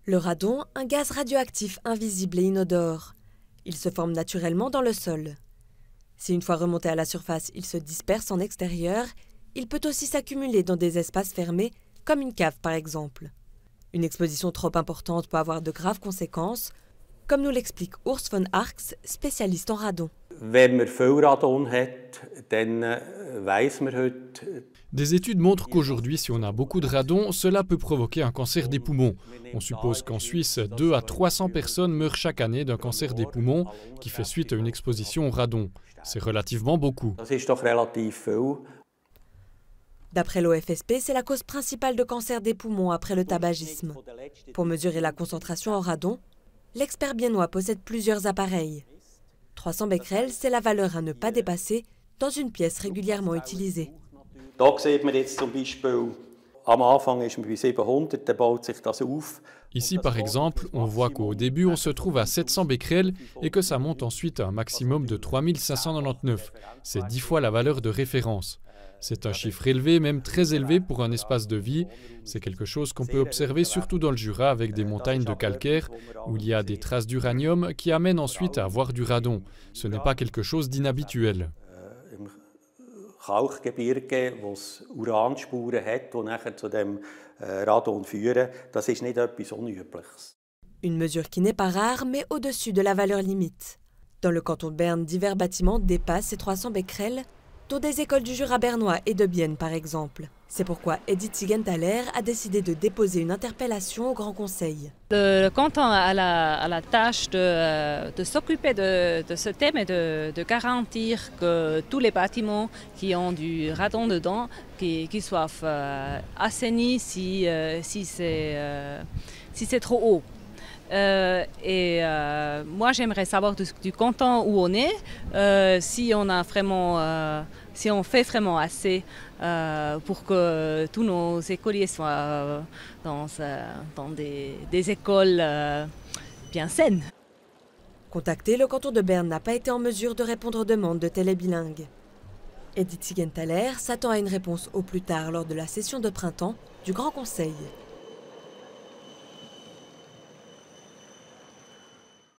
Le radon, un gaz radioactif invisible et inodore. Il se forme naturellement dans le sol. Si une fois remonté à la surface, il se disperse en extérieur, il peut aussi s'accumuler dans des espaces fermés, comme une cave par exemple. Une exposition trop importante peut avoir de graves conséquences, comme nous l'explique Urs von Arx, spécialiste en radon. Des études montrent qu'aujourd'hui, si on a beaucoup de radon, cela peut provoquer un cancer des poumons. On suppose qu'en Suisse, 200 à 300 personnes meurent chaque année d'un cancer des poumons qui fait suite à une exposition au radon. C'est relativement beaucoup. D'après l'OFSP, c'est la cause principale de cancer des poumons après le tabagisme. Pour mesurer la concentration en radon, l'expert biennois possède plusieurs appareils. 300 becquerels, c'est la valeur à ne pas dépasser dans une pièce régulièrement utilisée. Ici, par exemple, on voit qu'au début, on se trouve à 700 becquerels et que ça monte ensuite à un maximum de 3599. C'est 10 fois la valeur de référence. C'est un chiffre élevé, même très élevé pour un espace de vie. C'est quelque chose qu'on peut observer surtout dans le Jura avec des montagnes de calcaire où il y a des traces d'uranium qui amènent ensuite à avoir du radon. Ce n'est pas quelque chose d'inhabituel. Kalkgebirge, wo es Uranspuren hat, die nachher zu dem Radon führen, das ist nicht etwas Unübliches. Une mesure qui n'est pas rare, mais au-dessus de la valeur limite. Dans le canton de Berne, divers bâtiments dépassent ces 300 becquerels, dont des écoles du Jura bernois et de Bienne par exemple. C'est pourquoi Edith Siegenthaler a décidé de déposer une interpellation au Grand Conseil. Le canton a la tâche de s'occuper de ce thème et de garantir que tous les bâtiments qui ont du radon dedans, qu'ils soient assainis si c'est trop haut. Moi j'aimerais savoir du canton où on est, si on fait vraiment assez pour que tous nos écoliers soient dans des écoles bien saines. Contacté, le canton de Berne n'a pas été en mesure de répondre aux demandes de télébilingues. Edith Siegenthaler s'attend à une réponse au plus tard lors de la session de printemps du Grand Conseil.